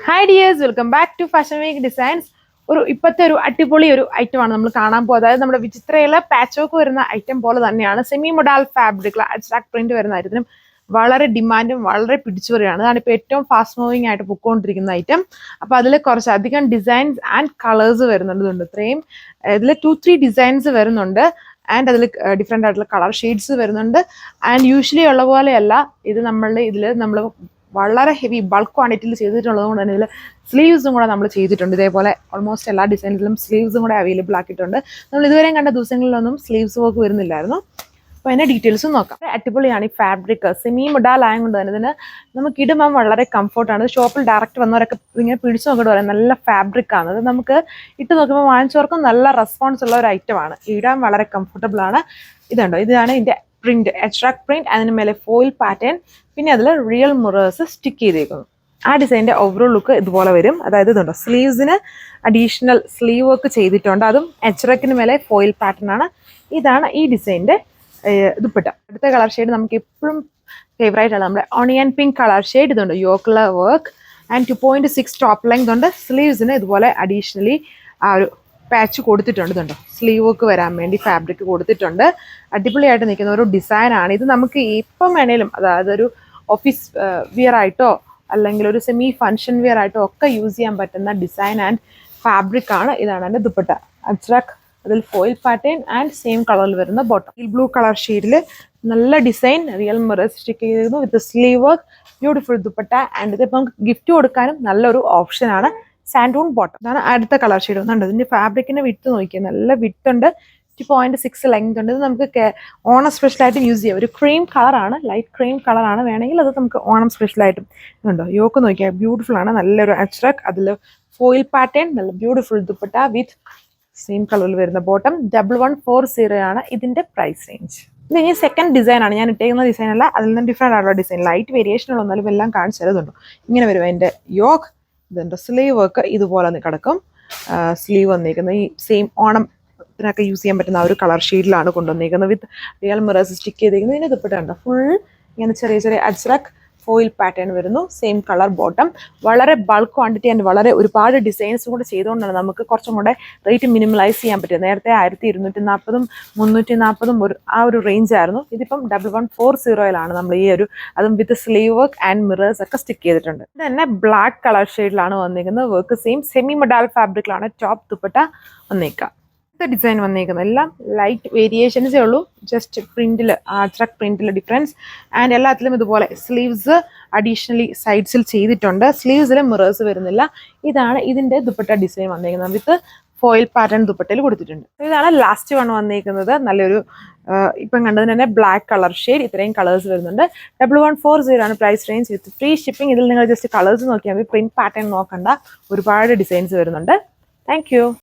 Hi dears, welcome back to fashion week designs. ഇപ്പോഴത്തെ ഒരു അടിപൊളി ഒരു ഐറ്റമാണ് നമ്മൾ കാണാൻ പോകുന്നത്. അതായത് നമ്മുടെ വിചിത്രയിലെ പാച്ച് വർക്ക് വരുന്ന ഐറ്റം പോലെ തന്നെയാണ് semi modal fabric abstract print വരുന്ന ഐറ്റത്തിനും വളരെ ഡിമാൻഡും വളരെ പിടിച്ചു വരികയാണ്. അതാണ് ഇപ്പോൾ ഏറ്റവും ഫാസ്റ്റ് മൂവിങ് ആയിട്ട് പൊക്കോണ്ടിരിക്കുന്ന ഐറ്റം. അപ്പോൾ അതിൽ കുറച്ചധികം ഡിസൈൻസ് ആൻഡ് കളേഴ്സ് വരുന്നുണ്ട്. ഇത്രയും ഇതിൽ 2-3 ഡിസൈൻസ് വരുന്നുണ്ട്. ആൻഡ് അതിൽ ഡിഫറെൻ്റ് ആയിട്ടുള്ള കളർ ഷെയ്ഡ്സ് വരുന്നുണ്ട്. ആൻഡ് യൂഷ്വലി ഉള്ള പോലെയല്ല ഇത് നമ്മൾ വളരെ ഹെവി ബൾക്ക് ക്വാണ്ടിറ്റിയിൽ ചെയ്തിട്ടുള്ളത് കൊണ്ട് തന്നെ ഇതിൽ സ്ലീവ്സും കൂടെ നമ്മൾ ചെയ്തിട്ടുണ്ട്. ഇതേപോലെ ഓൾമോസ്റ്റ് എല്ലാ ഡിസൈൻസിലും സ്ലീവ്സും കൂടെ അവൈലബിൾ ആക്കിയിട്ടുണ്ട്. നമ്മൾ ഇതുവരെയും കണ്ട ദിവസങ്ങളിലൊന്നും സ്ലീവ്സ് വർക്ക് വരുന്നില്ലായിരുന്നു. അപ്പോൾ അതിൻ്റെ ഡീറ്റെയിൽസും നോക്കാം. അടിപൊളിയാണ് ഈ ഫാബ്രിക്. സെമി മൊഡാൽ ആയതുകൊണ്ട് തന്നെ ഇതിന് നമുക്ക് ഇടുമ്പോൾ വളരെ കംഫർട്ടാണ്. ഷോപ്പിൽ ഡയറക്റ്റ് വന്നവരൊക്കെ ഇങ്ങനെ പിടിച്ചു നോക്കിയിട്ട് പറയാം നല്ല ഫാബ്രിക്കാണ്. അത് നമുക്ക് ഇട്ട് നോക്കുമ്പോൾ വാങ്ങിച്ചവർക്കും നല്ല റെസ്പോൺസ് ഉള്ള ഒരു ഐറ്റമാണ്. ഇടാൻ വളരെ കംഫർട്ടബിൾ ആണ്. ഇതുണ്ടോ, ഇതാണ് ഇതിൻ്റെ പ്രിന്റ്, അബ്സ്ട്രാക്ട് പ്രിന്റ്. അതിന് മേലെ ഫോയിൽ പാറ്റേൺ, പിന്നെ അതിൽ റിയൽ മിറേഴ്സ് സ്റ്റിക്ക് ചെയ്തേക്കുന്നു. ആ ഡിസൈൻ്റെ ഓവറോൾ ലുക്ക് ഇതുപോലെ വരും. അതായത് ഇതുണ്ടോ, സ്ലീവ്സിന് അഡീഷണൽ സ്ലീവ് വർക്ക് ചെയ്തിട്ടുണ്ട്. അതും അബ്സ്ട്രാക്റ്റിന് മേലെ ഫോയിൽ പാറ്റേൺ ആണ്. ഇതാണ് ഈ ഡിസൈൻ്റെ ദുപ്പട്ട. അടുത്ത കളർ ഷെയ്ഡ് നമുക്ക് എപ്പോഴും ഫേവറേറ്റ് ആണ് നമ്മുടെ ഓണിയൻ പിങ്ക് കളർ ഷെയ്ഡ്. ഇതുണ്ട് യോക്ല വർക്ക് ആൻഡ് 2.6 ടോപ്പ് ലെങ്ത് ഉണ്ട്. സ്ലീവ്സിന് ഇതുപോലെ അഡീഷണലി ആ ഒരു പാച്ച് കൊടുത്തിട്ടുണ്ട്. ഇതുണ്ടോ, സ്ലീവ് വർക്ക് വരാൻ വേണ്ടി ഫാബ്രിക് കൊടുത്തിട്ടുണ്ട്. അടിപൊളിയായിട്ട് നിൽക്കുന്ന ഒരു ഡിസൈനാണ് ഇത്. നമുക്ക് ഇപ്പം വേണേലും, അതായത് ഒരു ഓഫീസ് വിയർ ആയിട്ടോ അല്ലെങ്കിൽ ഒരു സെമി ഫങ്ഷൻ വിയർ ആയിട്ടോ ഒക്കെ യൂസ് ചെയ്യാൻ പറ്റുന്ന ഡിസൈൻ ആൻഡ് ഫാബ്രിക് ആണ്. ഇതാണ് എൻ്റെ ദുപ്പട്ട. അബ്സ്ട്രാക്ട്, അതിൽ ഫോയിൽ പാറ്റേൺ ആൻഡ് സെയിം കളറിൽ വരുന്ന ബോട്ടം. ഈ ബ്ലൂ കളർ ഷെയ്ഡിൽ നല്ല ഡിസൈൻ, റിയൽ മിറേഴ്സ് സ്റ്റിക്ക് ചെയ്തിരുന്നു with sleeve work. Beautiful dupatta. And ഇതിപ്പോൾ നമുക്ക് ഗിഫ്റ്റ് കൊടുക്കാനും നല്ലൊരു ഓപ്ഷനാണ്. സാൻഡൂൺ ബോട്ടം. അതാണ് അടുത്ത കളർ ഷെയ്ഡ്. ഒന്നുണ്ട് ഇതിന്റെ ഫാബ്രിക്കിന്റെ വിട്ട് നോക്കിയാൽ നല്ല വിട്ടുണ്ട്. 2.6 ലെങ്ത് ഉണ്ട്. ഇത് നമുക്ക് ഓണം സ്പെഷ്യലായിട്ട് യൂസ് ചെയ്യാം. ഒരു ക്രീം കളറാണ്, ലൈറ്റ് ക്രീം കളറാണ്. വേണമെങ്കിൽ അത് നമുക്ക് ഓണം സ്പെഷ്യലായിട്ടും ഉണ്ടോ. യോക്ക് നോക്കിയാൽ ബ്യൂട്ടിഫുൾ ആണ്. നല്ലൊരു അബ്സ്ട്രാക്ട്, അതിൽ ഫോയിൽ പാറ്റേൺ, നല്ല ബ്യൂട്ടിഫുൾ ദുപ്പട്ട വിത്ത് സെയിം കളറിൽ വരുന്ന ബോട്ടം. 1140 ആണ് ഇതിന്റെ പ്രൈസ് റേഞ്ച്. ഇത് ഇനി സെക്കൻഡ് ഡിസൈൻ ആണ്. ഞാൻ ഇട്ടേക്കുന്ന ഡിസൈൻ അല്ല, അതിൽ നിന്ന് ഡിഫറെൻ്റ് ആയിട്ടുള്ള ഡിസൈൻ. ലൈറ്റ് വേരിയേഷൻ ഉള്ളതും എല്ലാം കാണിച്ചു തരുന്നുണ്ടോ. ഇങ്ങനെ വരും അതിന്റെ യോക്ക്. ഇതുണ്ട് സ്ലീവ് വർക്ക് ഇതുപോലെ കിടക്കും. സ്ലീവ് വന്നിരിക്കുന്നത് ഈ സെയിം ഓണത്തിനൊക്കെ യൂസ് ചെയ്യാൻ പറ്റുന്ന ആ ഒരു കളർ ഷെയ്ഡിലാണ് കൊണ്ടുവന്നിരിക്കുന്നത്. വിത്ത് റിയൽ മിറേഴ്സ് സ്റ്റിക്ക് ചെയ്തിരിക്കുന്നത്. ഇതിന് ദുപ്പട്ട ഫുൾ ഇങ്ങനെ ചെറിയ ചെറിയ അജ്രക് ഫോയിൽ പാറ്റേൺ വരുന്നു. Same colour bottom. വളരെ ബൾക്ക് ക്വാണ്ടിറ്റി ആൻഡ് വളരെ ഒരുപാട് ഡിസൈൻസും കൂടെ ചെയ്തുകൊണ്ടാണ് നമുക്ക് കുറച്ചും കൂടെ റേറ്റ് മിനിമലൈസ് ചെയ്യാൻ പറ്റുക. നേരത്തെ 1240 340 ആ ഒരു റേഞ്ച് ആയിരുന്നു. ഇതിപ്പം 1140 നമ്മൾ ഈ ഒരു, അതും with sleeve work and mirrors ഒക്കെ സ്റ്റിക്ക് ചെയ്തിട്ടുണ്ട്. ഇത് തന്നെ ബ്ലാക്ക് കളർ ഷെയ്ഡിലാണ് വന്നിരിക്കുന്നത്. വർക്ക് സെയിം സെമി മൊഡാൽ ഫാബ്രിക്കിലാണ് ടോപ്പ് ദുപ്പട്ട വന്നേക്കുക. ഡിസൈൻ വന്നേക്കുന്നത് എല്ലാം ലൈറ്റ് വേരിയേഷൻസേ ഉള്ളൂ. ജസ്റ്റ് പ്രിന്റിൽ, അബ്സ്ട്രാക്ട് പ്രിന്റിൽ ഡിഫറൻസ്. ആൻഡ് എല്ലാത്തിലും ഇതുപോലെ സ്ലീവ്സ് അഡീഷണലി സൈഡ്സിൽ ചെയ്തിട്ടുണ്ട്. സ്ലീവ്സിൽ മിറേഴ്സ് വരുന്നില്ല. ഇതാണ് ഇതിന്റെ ദുപ്പട്ട ഡിസൈൻ വന്നേക്കുന്നത്. വിത്ത് ഫോയിൽ പാറ്റേൺ ദുപ്പട്ടയിൽ കൊടുത്തിട്ടുണ്ട്. ഇതാണ് ലാസ്റ്റ് വൺ വന്നേക്കുന്നത്. നല്ലൊരു ഇപ്പം കണ്ടതിന് തന്നെ ബ്ലാക്ക് കളർ ഷെയ്ഡ്. ഇത്രയും കളേഴ്സ് വരുന്നുണ്ട്. 1140 ആണ് price range with free shipping. ഇതിൽ നിങ്ങൾ ജസ്റ്റ് കളേഴ്സ് നോക്കിയാൽ മതി, പ്രിന്റ് പാറ്റേൺ നോക്കണ്ട. ഒരുപാട് ഡിസൈൻസ് വരുന്നുണ്ട്. Thank you.